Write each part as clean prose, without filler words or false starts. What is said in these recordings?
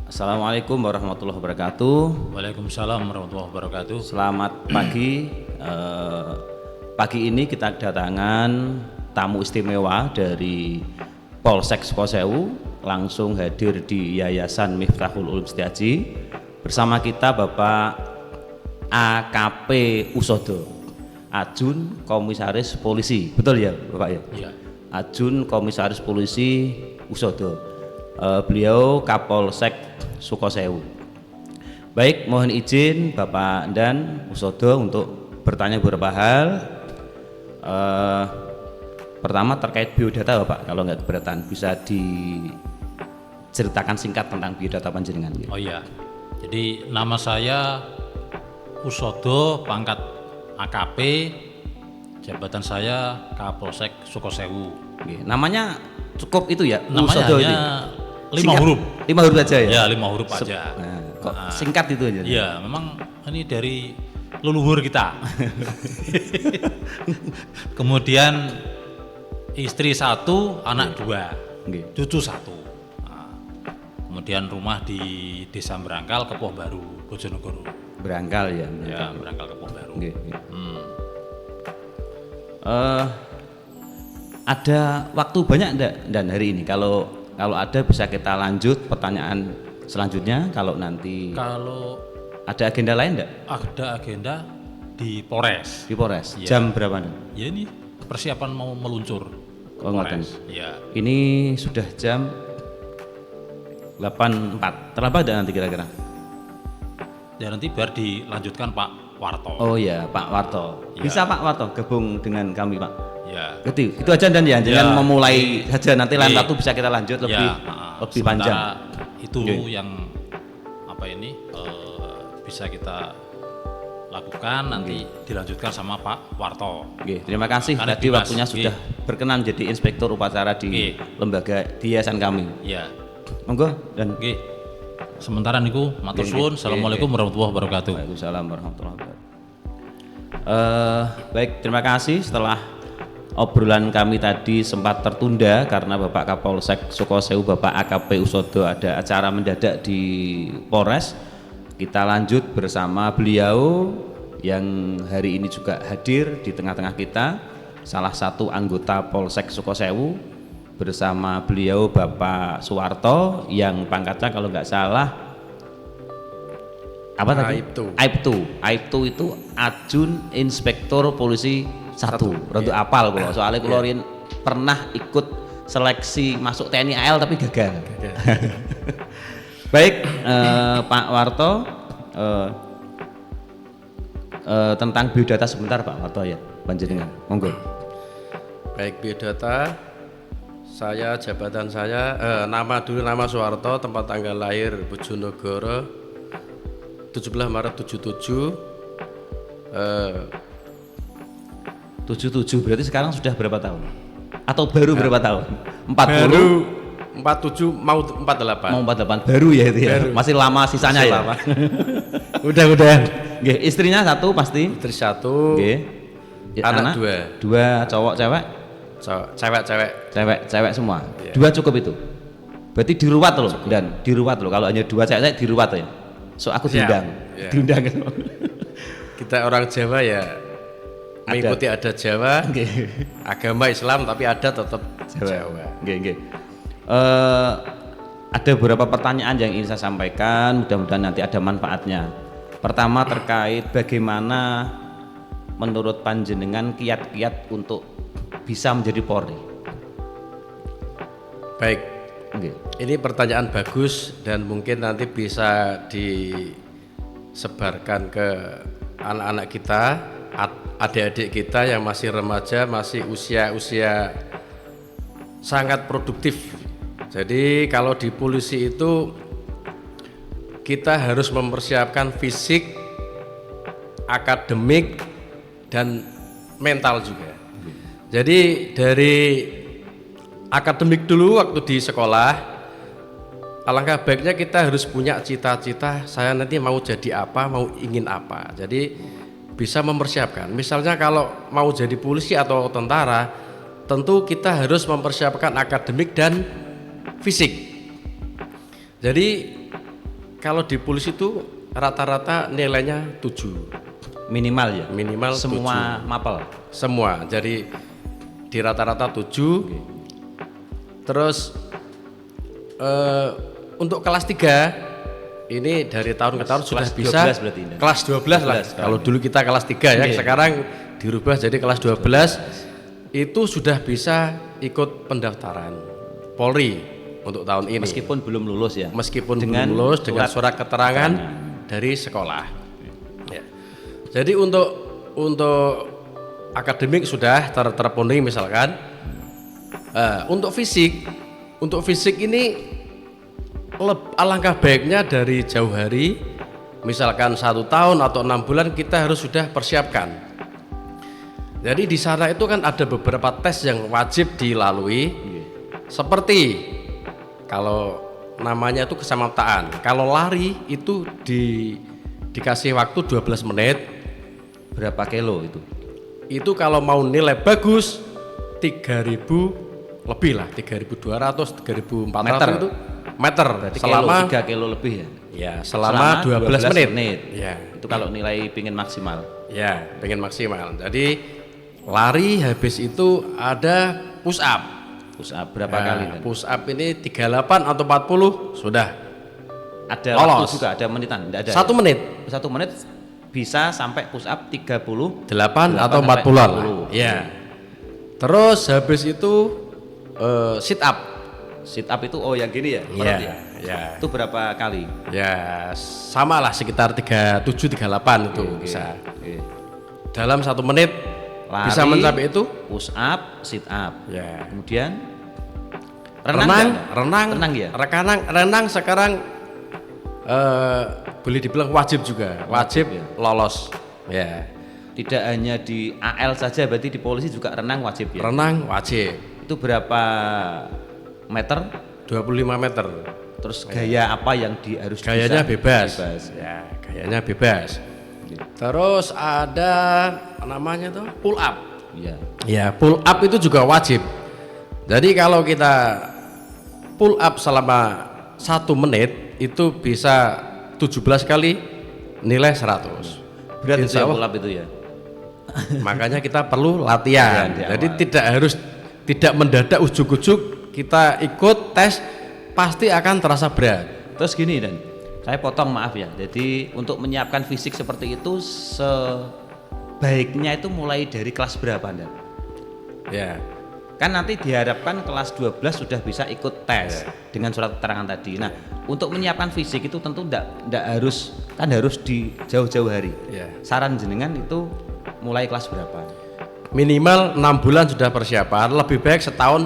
Assalamualaikum warahmatullahi wabarakatuh. Waalaikumsalam warahmatullahi wabarakatuh. Selamat pagi. Pagi ini kita kedatangan tamu istimewa dari Polsek Sukosewu, langsung hadir di Yayasan Miftahul Ulum Setiaji. Bersama kita Bapak AKP Usodo, Ajun Komisaris Polisi. Betul ya Bapak ya? Iya. Ajun Komisaris Polisi Usodo. Beliau Kapolsek Sukosewu. Baik, mohon izin Bapak dan Usodo untuk bertanya beberapa hal. Pertama terkait biodata Bapak, kalau nggak keberatan bisa diceritakan singkat tentang biodata panjenengan. Oh iya. Jadi nama saya Usodo, pangkat AKP, jabatan saya Kapolsek Sukosewu. Oke, namanya cukup itu ya? Namanya Usodo hanya ini 5 huruf. 5 huruf aja ya? Ya 5 huruf aja. Nah, kok singkat itu aja? Iya, memang ini dari leluhur kita. Kemudian istri 1, anak 2, Oke. cucu 1. Nah, kemudian rumah di Desa Berangkal, Kepoh Baru, Bojonegoro. Berangkal ya? Ya, Berangkal Kepoh Baru. Oke, oke. Ada waktu banyak enggak dan hari ini? Kalau ada bisa kita lanjut pertanyaan selanjutnya. Kalau nanti Kalau ada agenda lain enggak ada agenda di Polres, di Polres? Iya. Jam berapa nih? ya ini persiapan mau meluncur ke Oh, ngoten. Polres. Ya, Ini sudah jam 8.04. Terlambat enggak nanti kira-kira? ya nanti biar dilanjutkan Pak Warto. Oh ya, Pak Warto. Iya. Bisa Pak Warto gabung dengan kami, Pak? Ya, Itu aja dan ya, jangan Ya, memulai saja, nanti lain Iya. waktu bisa kita lanjut lebih sementara panjang. itu Oke. yang bisa kita lakukan nanti dilanjutkan sama Pak Warto. Oke, terima kasih. Karena Tadi dinas. waktunya sudah berkenan jadi inspektur upacara di Oke. lembaga di yayasan kami. Ya, Monggo dan oke. Sementara niku matur Oke, suwun. oke, Assalamualaikum warahmatullahi wabarakatuh. Waalaikumsalam warahmatullahi wabarakatuh. Baik, terima kasih. Setelah obrolan kami tadi sempat tertunda karena Bapak Kapolsek Sukosewu, Bapak AKP Usodo ada acara mendadak di Polres. Kita lanjut bersama beliau yang hari ini juga hadir di tengah-tengah kita, salah satu anggota Polsek Sukosewu. Bersama beliau Bapak Suwarto yang pangkatnya kalau nggak salah apa tadi? Aibtu itu Ajun Inspektur Polisi 1. Rada apal kula. Soalnya kula riyen pernah ikut seleksi masuk TNI AL tapi gagal. Baik, Pak Warto, tentang biodata sebentar Pak Warto ya, panjenengan. Monggo. Baik, biodata jabatan saya, nama Suwarto, tempat tanggal lahir Bojonegoro 17 Maret 77. 77 berarti sekarang sudah berapa tahun? Atau baru berapa tahun? 40? Baru 47 mau 48. Mau 48 baru ya itu ya. Baru. Masih lama sisanya Masih ya. lama. Udah. Nggih, istrinya 1 pasti. Istri 1, Nggih. anak 2 cowok cewek? cewek. Cewek semua. Iya. 2 cukup itu. Berarti diruwat loh dan diruwat loh. Kalau hanya 2 cewek diruwat ya. So aku Siap. diundang. Iya. Diundang. Kita orang Jawa ya mengikuti adat Jawa, Nggih. agama Islam tapi adat tetap Jawa. Nggih. Ada beberapa pertanyaan yang ingin saya sampaikan, mudah-mudahan nanti ada manfaatnya. Pertama terkait bagaimana menurut panjenengan kiat-kiat untuk bisa menjadi Polri. Baik, Nggih. ini pertanyaan bagus dan mungkin nanti bisa disebarkan ke anak-anak kita, adik-adik kita yang masih remaja, masih usia sangat produktif. Jadi kalau di polisi itu kita harus mempersiapkan fisik, akademik, dan mental juga. Jadi dari akademik dulu waktu di sekolah, alangkah baiknya kita harus punya cita-cita, saya nanti mau jadi apa, mau ingin apa. Jadi bisa mempersiapkan. Misalnya kalau mau jadi polisi atau tentara, tentu kita harus mempersiapkan akademik dan fisik. Jadi Kalau di polisi itu rata-rata nilainya 7 Minimal ya. minimal Semua mapel. semua. Jadi di rata-rata 7. Terus untuk kelas 3 ini dari tahun ke tahun sudah kelas bisa 12 berarti ini. kelas 12 lah. 12 Kalau dulu kita kelas 3 ya, Iya. sekarang dirubah jadi kelas 12. Itu sudah bisa ikut pendaftaran Polri untuk tahun ini. Meskipun belum lulus ya. Meskipun Dengan belum lulus dengan surat keterangan dari sekolah. Ya. Jadi untuk akademik sudah terpenuhi misalkan. Untuk fisik ini alangkah baiknya dari jauh hari, misalkan 1 tahun atau 6 bulan kita harus sudah persiapkan. Jadi di sana itu kan ada beberapa tes yang wajib dilalui, seperti kalau namanya itu kesamaptaan. Kalau lari itu dikasih waktu 12 menit. Berapa kilo itu? Itu kalau mau nilai bagus 3.000 lebih lah, 3.200, 3.400 Meter. itu meter. Berarti selama 3 kilo lebih ya. ya selama 12 menit. Ya, Itu kalau nilai pingin maksimal. ya pengen maksimal. Jadi lari habis itu ada push up. Push up berapa kali kan? Push up ini 38 atau 40 sudah. Ada Lolos. waktu juga, ada menitan, enggak ada. 1 menit. 1 menit bisa sampai push up 38 8 atau 40 lah. Ya. Terus habis itu sit up. Sit up itu yang gini ya? perut ya? Ya. Itu berapa kali? Ya, sama lah sekitar 37 38 itu bisa. Oke. Dalam 1 menit Lari, bisa mencapai itu. push up, sit up. Ya. Kemudian renang ya. Renang sekarang boleh dibilang wajib juga, wajib ya. lolos. Ya. Tidak hanya di AL saja, berarti di polisi juga renang wajib ya. Renang wajib. Itu berapa meter? 25 meter. Terus gaya apa yang harus Gayanya bisa? bebas. Bebas. Ya, gayanya bebas. Terus ada namanya tuh pull up. Iya. Ya, pull up itu juga wajib. Jadi kalau kita pull up selama 1 menit itu bisa 17 kali nilai 100. Berat itu Insya ya Allah. pull up itu ya. Makanya kita perlu latihan. Di Jadi awal. tidak mendadak ujuk-ujuk kita ikut tes pasti akan terasa berat. Terus gini Dan, saya potong maaf ya. Jadi untuk menyiapkan fisik seperti itu sebaiknya itu mulai dari kelas berapa Dan? Ya. Kan nanti diharapkan kelas 12 sudah bisa ikut tes dengan surat keterangan tadi. Nah, untuk menyiapkan fisik itu tentu enggak harus di jauh-jauh hari. Ya. Saran jenengan itu mulai kelas berapa? Minimal 6 bulan sudah persiapan, lebih baik setahun,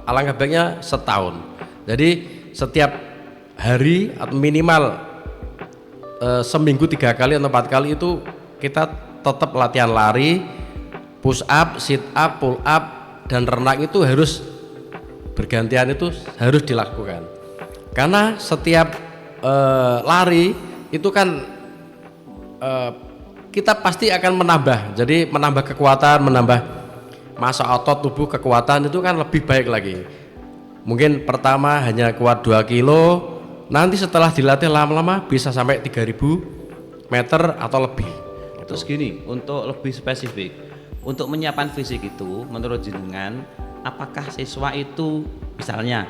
alangkah baiknya setahun. Jadi setiap hari atau minimal seminggu 3 kali atau 4 kali itu kita tetap latihan lari, push up, sit up, pull up, dan renang itu harus bergantian, itu harus dilakukan. Karena setiap lari itu kan kita pasti akan menambah, jadi menambah kekuatan, menambah massa otot tubuh, kekuatan itu kan lebih baik lagi. Mungkin pertama hanya kuat 2 kilo, nanti setelah dilatih lama-lama bisa sampai 3000 meter atau lebih. Terus gini, untuk lebih spesifik, untuk menyiapkan fisik itu menurut jenengan apakah siswa itu misalnya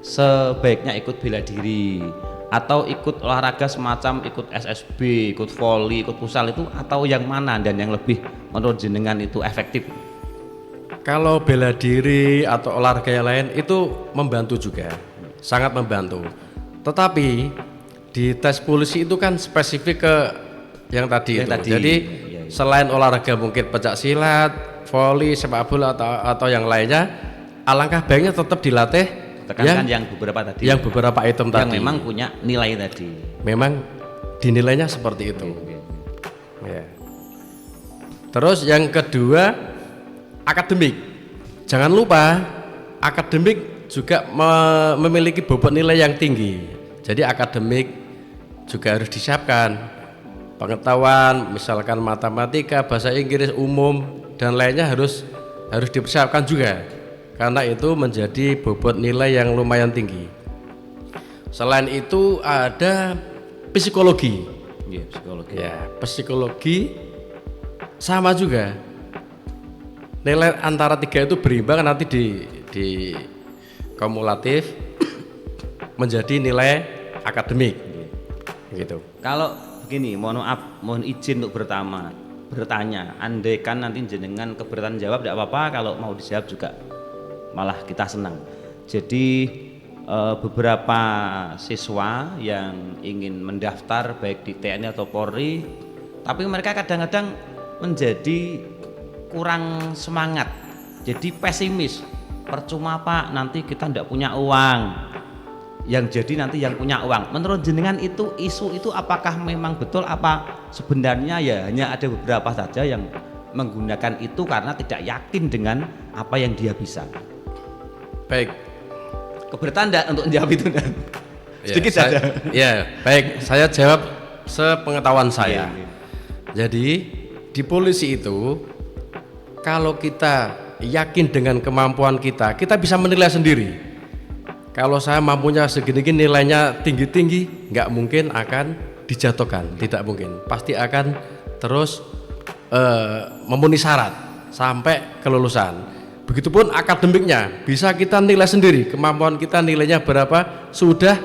sebaiknya ikut bela diri atau ikut olahraga semacam ikut SSB, ikut volley, ikut futsal itu, atau yang mana dan yang lebih menurut jenengan itu efektif? Kalau bela diri atau olahraga yang lain itu membantu juga, sangat membantu. Tetapi di tes polisi itu kan spesifik ke yang tadi itu. Jadi iya. selain olahraga mungkin pencak silat, volley, sepak bola atau yang lainnya, alangkah baiknya tetap dilatih Tekankan yang beberapa tadi. Yang beberapa item yang tadi. memang punya nilai tadi. Memang dinilainya seperti itu. Oke. Ya. Terus yang kedua, akademik. Jangan lupa akademik juga memiliki bobot nilai yang tinggi. Jadi akademik juga harus disiapkan. Pengetahuan misalkan matematika, bahasa Inggris umum dan lainnya harus dipersiapkan juga. Karena itu menjadi bobot nilai yang lumayan tinggi. Selain itu ada psikologi. Iya, psikologi. Ya, psikologi sama juga. Nilai antara 3 itu berimbang nanti di kumulatif menjadi nilai akademik. Gitu. Kalau begini, mohon izin untuk bertanya. Andai kan nanti jenengan keberatan jawab tidak apa-apa, kalau mau dijawab juga malah kita senang. Jadi beberapa siswa yang ingin mendaftar baik di TNI atau Polri, tapi mereka kadang-kadang menjadi kurang semangat, jadi pesimis. Percuma Pak, nanti kita tidak punya uang. Yang jadi nanti yang punya uang. Menurut jenengan itu isu itu apakah memang betul, apa sebenarnya ya hanya ada beberapa saja yang menggunakan itu karena tidak yakin dengan apa yang dia bisa. Baik. Keberatan enggak untuk menjawab itu Dan? Sedikit saja. Ya, baik. Saya jawab sepengetahuan saya. Jadi di polisi itu kalau kita yakin dengan kemampuan kita bisa menilai sendiri. Kalau saya mampunya segini-gini, nilainya tinggi-tinggi, nggak mungkin akan dijatuhkan, tidak mungkin. Pasti akan terus memenuhi syarat sampai kelulusan. Begitupun akademiknya, bisa kita nilai sendiri, kemampuan kita nilainya berapa, sudah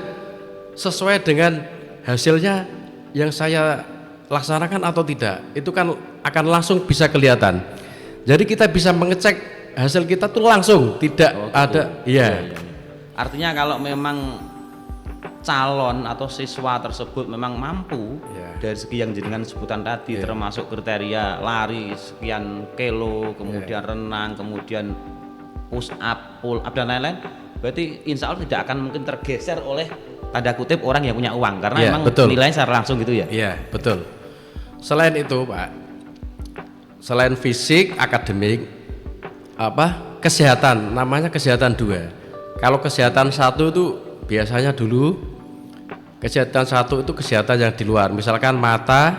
sesuai dengan hasilnya yang saya laksanakan atau tidak. Itu kan akan langsung bisa kelihatan. Jadi kita bisa mengecek hasil kita tuh langsung, tidak ada, iya. Artinya kalau memang calon atau siswa tersebut memang mampu dari segi yang jenengan sebutan tadi, termasuk kriteria lari sekian kilo, kemudian renang, kemudian push up, pull up dan lain-lain, berarti insya Allah tidak akan mungkin tergeser oleh tanda kutip orang yang punya uang, karena memang nilainya secara langsung gitu ya. Iya, betul. Selain itu Pak, selain fisik, akademik, kesehatan, namanya kesehatan 2. Kalau kesehatan 1 itu biasanya dulu kesehatan 1 itu kesehatan yang di luar, misalkan mata,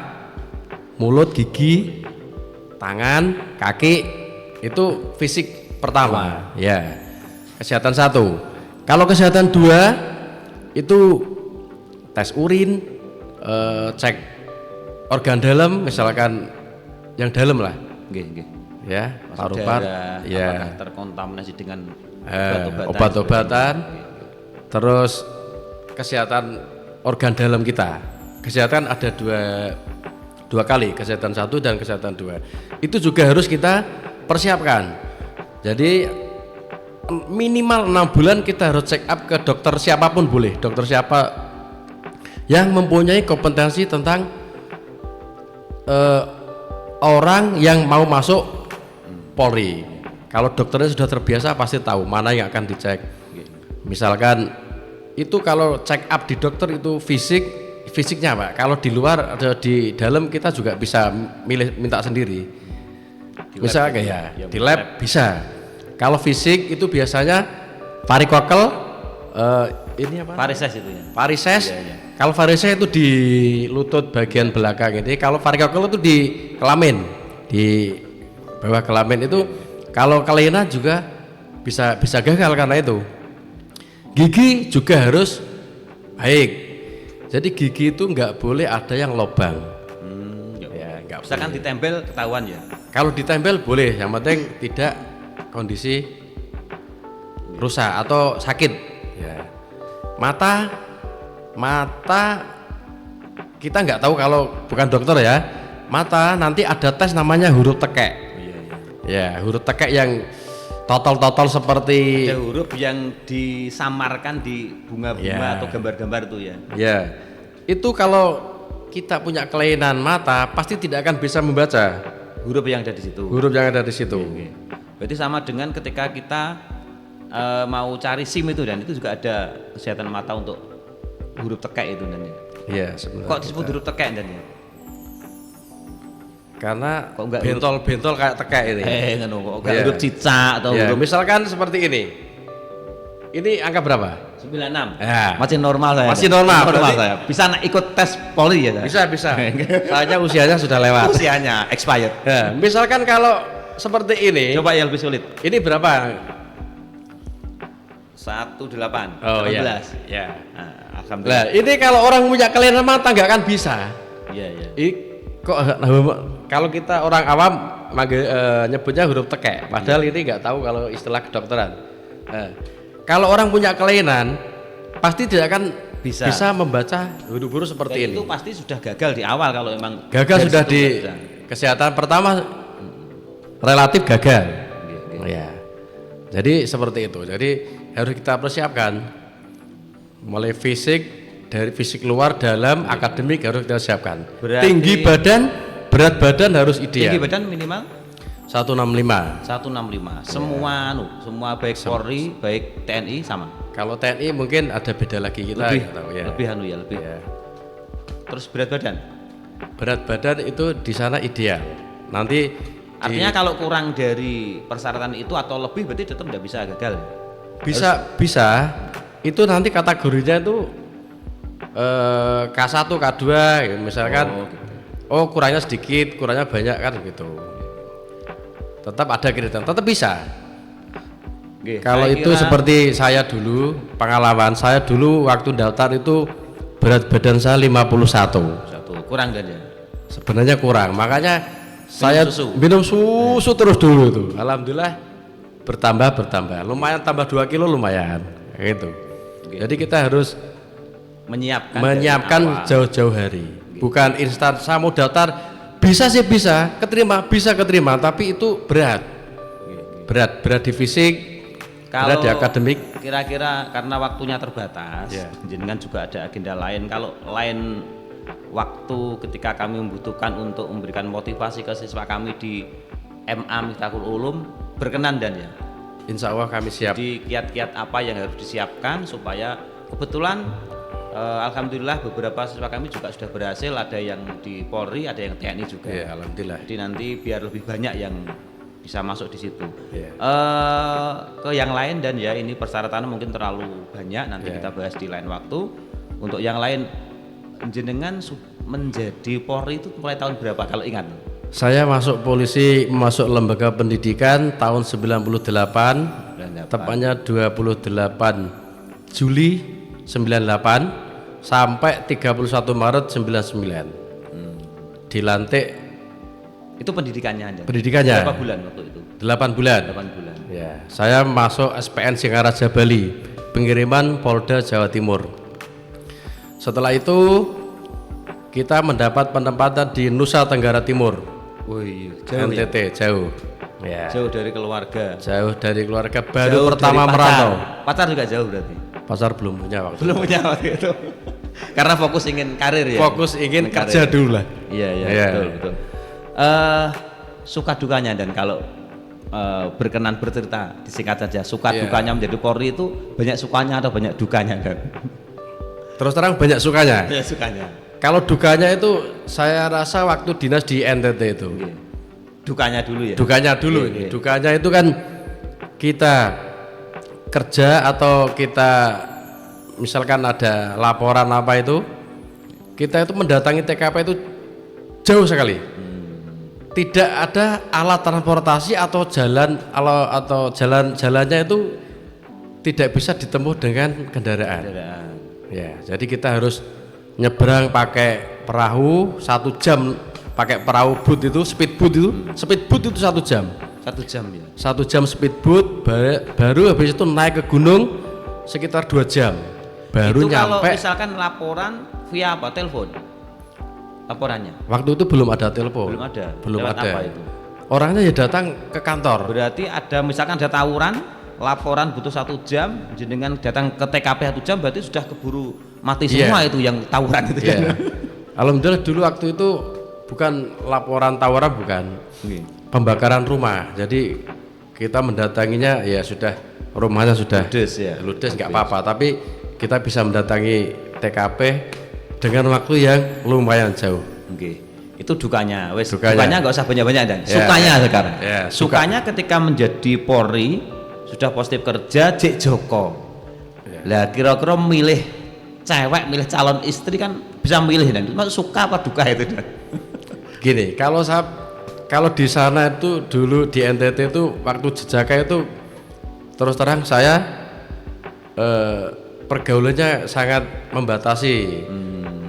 mulut, gigi, tangan, kaki, itu fisik pertama. Ya, kesehatan 1. Kalau kesehatan 2 itu tes urin, cek organ dalam, misalkan yang dalam lah, ya, paru-paru, ya, terkontaminasi dengan obat-obatan, terus kesehatan organ dalam kita. Kesehatan ada dua kali, kesehatan 1 dan kesehatan 2. Itu juga harus kita persiapkan. Jadi minimal 6 bulan kita harus check up ke dokter siapapun boleh, dokter siapa yang mempunyai kompetensi tentang orang yang mau masuk Polri. Kalau dokternya sudah terbiasa pasti tahu mana yang akan dicek. Misalkan itu kalau check up di dokter itu fisiknya Pak. Kalau di luar ada di dalam kita juga bisa minta sendiri. Bisa kayak di lab bisa. Kalau fisik itu biasanya varikokel, ini apa? Varises itu ya. Varises. Kalau varises itu di lutut bagian belakang ini. Kalau varikokel itu di kelamin, di bawah kelamin itu. Kalau kelainan juga bisa gagal karena itu. Gigi juga harus baik. Jadi gigi itu nggak boleh ada yang lobang. Ya, nggak bisa kan ditempel ketahuan ya. Kalau ditempel boleh, yang penting tidak kondisi rusak atau sakit. Ya. Mata kita nggak tahu kalau bukan dokter ya. Mata nanti ada tes namanya huruf tekek. Ya, huruf tekek yang total seperti ada huruf yang disamarkan di bunga-bunga atau gambar-gambar itu ya. Ya. Itu kalau kita punya kelainan mata pasti tidak akan bisa membaca huruf yang ada di situ. Huruf yang ada di situ. Berarti sama dengan ketika kita mau cari SIM itu, dan itu juga ada kesehatan mata untuk huruf tekek itu dan ya. Iya, sebenarnya. Kok disebut huruf tekek dan ya? Karena bentol kayak tekek ini. Kok huruf cicak atau huruf misalkan seperti ini. Ini angka berapa? 96. Ya. Masih normal saya. Masih normal saya. Bisa ikut tes Polri ya? Bisa. Soalnya usianya sudah lewat. Usianya expired. Ya, misalkan kalau seperti ini. Coba yang lebih sulit. Ini berapa? 18. Oh 18. iya. Ya. Nah, Alhamdulillah. Nah, ini kalau orang punya kelainan mata nggak akan bisa. Iya, iya. Kok kalau kita orang awam nyebutnya huruf tekek, padahal ini nggak tahu kalau istilah kedokteran. Nah, kalau orang punya kelainan pasti tidak akan Bisa. membaca huruf-huruf seperti Dan ini. itu pasti sudah gagal di awal kalau memang Gagal dari sudah situ di nggak bisa. kesehatan pertama relatif gagal. Iya. Ya. Jadi seperti itu. Jadi harus kita persiapkan mulai fisik, dari fisik luar, dalam, akademik harus kita siapkan. Berarti- Tinggi badan, berat badan harus ideal. Tinggi badan minimal 165. 165. Semua baik Polri, baik TNI sama. Kalau TNI mungkin ada beda lagi kita Lebih nggak tahu ya. lebih. Ya. Terus berat badan. Berat badan itu di sana ideal. Nanti Artinya kalau kurang dari persyaratan itu atau lebih berarti tetap tidak bisa gagal. bisa itu nanti kategorinya itu K1, K2 ya, misalkan kurangnya sedikit, kurangnya banyak kan gitu. Tetap ada kriteria, tetap bisa. Oke, Kalau saya itu kira- seperti saya dulu, pengalaman saya dulu waktu daftar itu berat badan saya 51. satu kurang dan ya. Sebenarnya kurang, makanya saya susu. minum susu terus dulu itu. Alhamdulillah bertambah. Lumayan tambah 2 kilo lumayan gitu. Jadi kita harus menyiapkan dari awal. jauh-jauh hari. Bukan instan saya mau daftar bisa sih bisa keterima, tapi itu berat di fisik, berat di akademik. Kira-kira karena waktunya terbatas, Ya. jenengan juga ada agenda lain. Kalau lain waktu ketika kami membutuhkan untuk memberikan motivasi ke siswa kami di MA Miftahul Ulum, berkenan dan ya. Insya Allah kami siap. Jadi kiat-kiat apa yang harus disiapkan supaya kebetulan alhamdulillah beberapa siswa kami juga sudah berhasil, ada yang di Polri, ada yang TNI juga. Ya, alhamdulillah. Jadi nanti biar lebih banyak yang bisa masuk di situ. Ya. Ke yang lain dan ya ini persyaratannya mungkin terlalu banyak, nanti Ya. kita bahas di lain waktu. Untuk yang lain, jenengan menjadi Polri itu mulai tahun berapa kalau ingat? Saya masuk polisi, masuk lembaga pendidikan tahun 98, 98. tepatnya 28 Juli 98 sampai 31 Maret 99. Dilantik Itu pendidikannya Anda? pendidikannya Berapa bulan waktu itu? 8 bulan. 8 bulan. Ya, saya masuk SPN Singaraja Bali, pengiriman Polda Jawa Timur. Setelah itu kita mendapat penempatan di Nusa Tenggara Timur, Wih, jauh ya? NTT, jauh. Ya. Jauh dari keluarga. Jauh dari keluarga, baru Jauh pertama dari pacar. merantau. Pacar juga jauh berarti. Pasar belum punya waktu. Belum punya waktu itu. Karena fokus ingin karir ya. Fokus ingin Karir. kerja dulu lah. Iya, iya, Iya. betul. Suka dukanya dan kalau berkenan bercerita disingkat saja, suka Iya. dukanya menjadi Polri itu banyak sukanya atau banyak dukanya kan? Terus terang banyak sukanya. Banyak sukanya. Kalau dukanya itu saya rasa waktu dinas di NTT itu. Oke. Dukanya dulu ya. Dukanya dulu Iya, ini. iya. Dukanya itu kan kita kerja atau kita misalkan ada laporan apa itu, kita itu mendatangi TKP itu jauh sekali. Tidak ada alat transportasi atau jalannya itu tidak bisa ditempuh dengan kendaraan. Kendaraan. Ya, jadi kita harus nyebrang pakai perahu 1 jam, pakai perahu boot itu, speedboat itu, speedboat itu 1 jam. 1 jam ya. 1 jam speedboat, baru habis itu naik ke gunung sekitar 2 jam, baru Itu kalau nyampe. misalkan laporan via apa? Telepon. Laporannya. Waktu itu belum ada telepon, Belum ada. belum Lewat ada. apa itu? Orangnya ya datang ke kantor. Berarti ada misalkan ada tawuran, laporan butuh 1 jam, jenengan datang ke TKP 1 jam, berarti sudah keburu mati Iya. semua itu yang tawuran itu Iya. kan. Alhamdulillah dulu waktu itu bukan laporan tawuran, bukan Oke. pembakaran rumah. Jadi kita mendatanginya ya sudah, rumahnya sudah Ludes ya. ludes nggak apa-apa, tapi kita bisa mendatangi TKP dengan waktu yang lumayan jauh. Oke. Itu dukanya. Wes, Dukanya. dukanya nggak usah banyak-banyak dan Ya, sukanya ya, sekarang. ya, suka. Sukanya ketika menjadi Polri sudah positif kerja Jek Joko. Ya. Lah kira-kira milih cewek, milih calon istri kan bisa milih dan itu suka apa duka itu dan. Gini, kalau di sana itu dulu di NTT itu waktu jejaka itu terus terang saya pergaulannya sangat membatasi.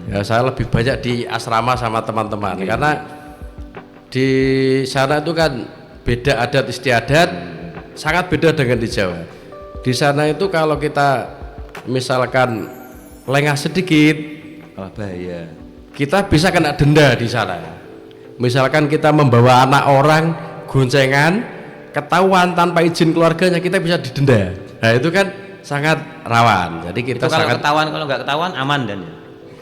Ya, saya lebih banyak di asrama sama teman-teman karena di sana itu kan beda adat istiadat, sangat beda dengan di Jawa. Di sana itu kalau kita misalkan lengah sedikit, bahaya. kita bisa kena denda di sana. Misalkan kita membawa anak orang goncengan, ketahuan tanpa izin keluarganya, kita bisa didenda. Nah itu kan sangat rawan. Jadi kita Itu kalau sangat ketahuan, kalau nggak ketahuan aman dan ya.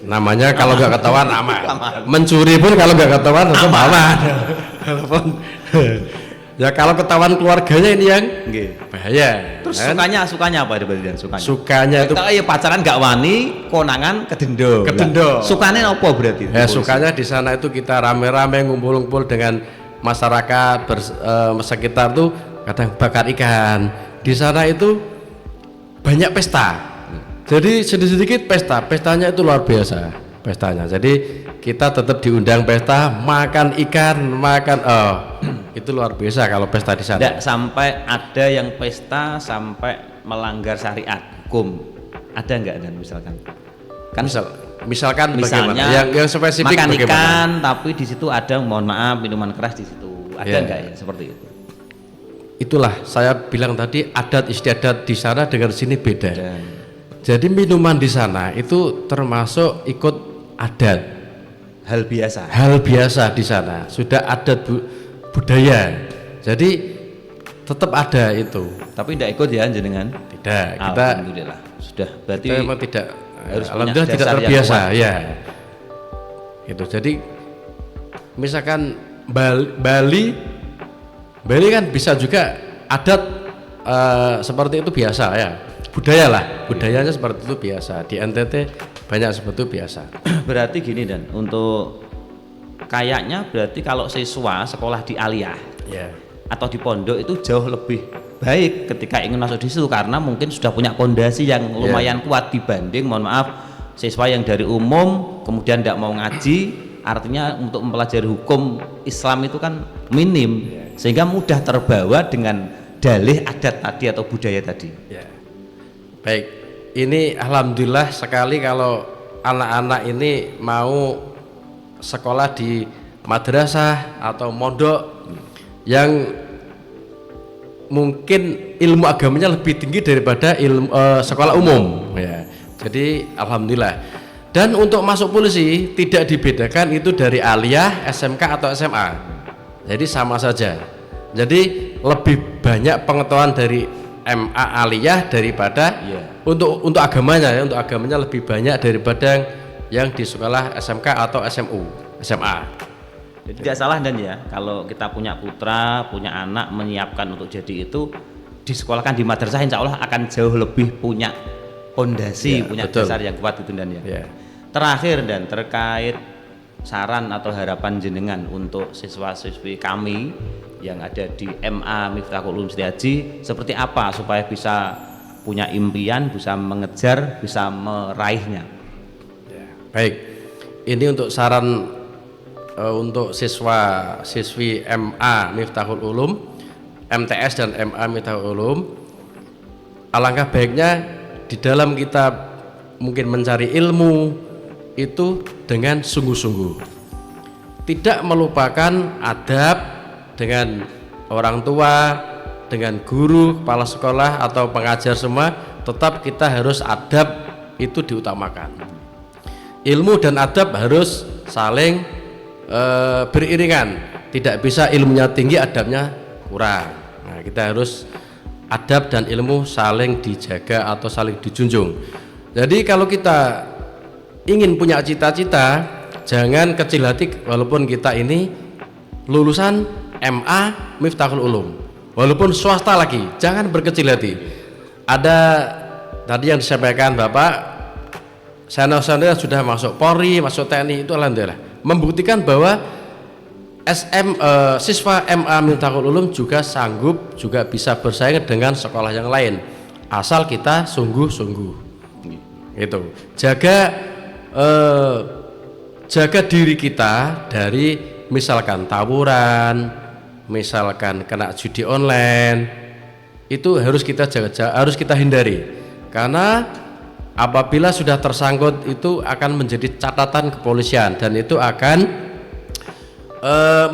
namanya kalau nggak ketahuan aman. Mencuri pun kalau nggak ketahuan tetap aman. Walaupun ya kalau ketahuan keluarganya ini yang bahaya. Terus kan? sukanya apa berarti dan sukanya? Sukanya itu Kalau ya pacaran nggak wani, konangan kedendo. Kedendo. Lah, sukanya apa berarti? ya sukanya di sana itu kita rame-rame ngumpul-ngumpul dengan masyarakat sekitar tuh kadang bakar ikan. Di sana itu banyak pesta. Jadi sedikit-sedikit pestanya itu luar biasa pestanya. Jadi kita tetap diundang pesta, makan ikan, itu luar biasa kalau pesta di sana. Tidak sampai ada yang pesta sampai melanggar syariat hukum. Ada nggak dan misalkan? Kan misalkan misalnya bagaimana? Yang spesifik makan bagaimana? ikan tapi di situ ada mohon maaf minuman keras di situ. Ada Ya. nggak ya seperti itu? Itulah saya bilang tadi adat istiadat di sana dengan sini beda. Dan Jadi minuman di sana itu termasuk ikut adat, hal biasa. hal biasa di sana. Sudah adat budaya. Jadi tetap ada itu. Tapi tidak ikut ya jenengan? Tidak, kita Alhamdulillah. Sudah berarti kita memang tidak harus punya alhamdulillah tidak dasar yang terbiasa kuat. ya. Itu jadi misalkan Bali kan bisa juga adat seperti itu biasa ya. Budayanya seperti itu biasa. Di NTT banyak seperti itu biasa. Berarti gini dan untuk kayaknya berarti kalau siswa sekolah di aliyah Ya. atau di pondok itu jauh lebih baik ketika ingin masuk di situ karena mungkin sudah punya pondasi yang lumayan kuat dibanding mohon maaf siswa yang dari umum kemudian tidak mau ngaji, artinya untuk mempelajari hukum Islam itu kan minim sehingga mudah terbawa dengan dalih adat tadi atau budaya tadi. Ya. Baik, ini alhamdulillah sekali kalau anak-anak ini mau sekolah di madrasah atau mondok yang mungkin ilmu agamanya lebih tinggi daripada ilmu sekolah umum ya. Jadi alhamdulillah. Dan untuk masuk polisi tidak dibedakan itu dari aliyah, SMK atau SMA. Jadi sama saja. Jadi lebih banyak pengetahuan dari MA aliyah daripada untuk agamanya ya, untuk agamanya lebih banyak daripada yang di sekolah SMK atau SMA. Jadi tidak salah dan ya kalau kita punya putra, punya anak menyiapkan untuk jadi itu disekolahkan di madrasah insya Allah akan jauh lebih punya pondasi, Ya, punya betul. dasar yang kuat itu dan ya. Ya. Terakhir dan terkait saran atau harapan jenengan untuk siswa-siswi kami yang ada di MA Miftahul Ulum Setiaji seperti apa supaya bisa punya impian, bisa mengejar, bisa meraihnya. Baik, ini untuk saran untuk siswa-siswi MA Miftahul Ulum, MTS dan MA Miftahul Ulum. Alangkah baiknya di dalam kita mungkin mencari ilmu itu dengan sungguh-sungguh. Tidak melupakan adab dengan orang tua, dengan guru, kepala sekolah atau pengajar semua, tetap kita harus adab itu diutamakan. Ilmu dan adab harus saling beriringan. Tidak bisa ilmunya tinggi, adabnya kurang. Nah, kita harus adab dan ilmu saling dijaga atau saling dijunjung. Jadi kalau kita ingin punya cita-cita, jangan kecil hati walaupun kita ini lulusan MA Miftahul Ulum. Walaupun swasta lagi, jangan berkecil hati. Ada tadi yang disampaikan Bapak, senior-senior sudah masuk Polri, masuk TNI, itu alhamdulillah membuktikan bahwa siswa MA Miftahul Ulum juga sanggup, juga bisa bersaing dengan sekolah yang lain asal kita sungguh-sungguh. Itu jaga diri kita dari misalkan tawuran, misalkan kena judi online, itu harus kita jaga, harus kita hindari karena apabila sudah tersangkut itu akan menjadi catatan kepolisian dan itu akan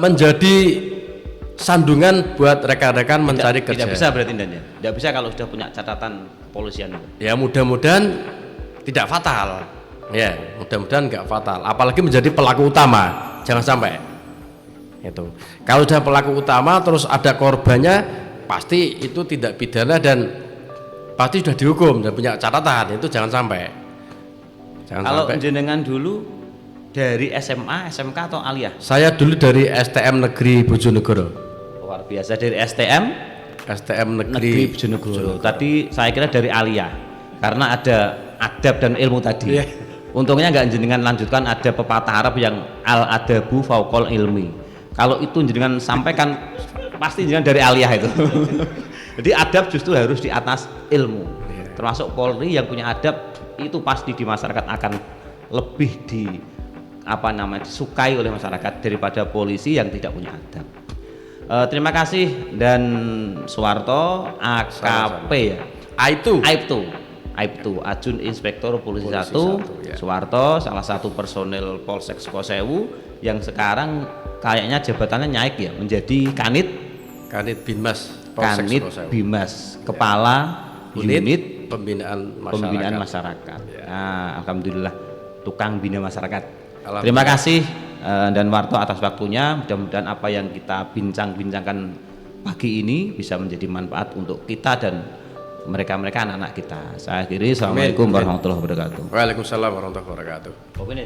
menjadi sandungan buat rekan-rekan mencari kerja. Tidak bisa berarti Dan ya? Tidak bisa kalau sudah punya catatan kepolisian itu. Ya mudah-mudahan tidak fatal. Ya, mudah-mudahan nggak fatal. Apalagi menjadi pelaku utama, jangan sampai. Itu. Kalau sudah pelaku utama terus ada korbannya, pasti itu tidak pidana dan pasti sudah dihukum dan punya catatan. Itu jangan sampai. Kalau jenengan dulu dari SMA, SMK atau aliyah? Saya dulu dari STM Negeri Bojonegoro. Luar biasa, dari STM Negeri Bojonegoro. Tadi saya kira dari aliyah karena ada adab dan ilmu tadi. Untungnya nggak jenengan lanjutkan, ada pepatah Arab yang al adabu fauqal ilmi. Kalau itu jenengan sampaikan pasti jenengan dari aliyah itu. Jadi adab justru harus di atas ilmu. Termasuk Polri yang punya adab itu pasti di masyarakat akan lebih disukai oleh masyarakat daripada polisi yang tidak punya adab. Terima kasih dan Suwarto AKP ya. Aibtu Ajun Inspektur Polisi 1 ya. Suwarto, salah satu personel Polsek Sukosewu yang sekarang kayaknya jabatannya naik ya menjadi Kanit Binmas Polsek Sukosewu. Bimas, Kepala Unit Pembinaan Masyarakat. Nah, alhamdulillah tukang bina masyarakat. Alhamdulillah. Terima kasih dan Warto atas waktunya. Mudah-mudahan apa yang kita bincang-bincangkan pagi ini bisa menjadi manfaat untuk kita dan mereka-mereka anak-anak kita. Saya akhiri. Assalamualaikum warahmatullahi wabarakatuh. Waalaikumsalam warahmatullahi wabarakatuh. Ini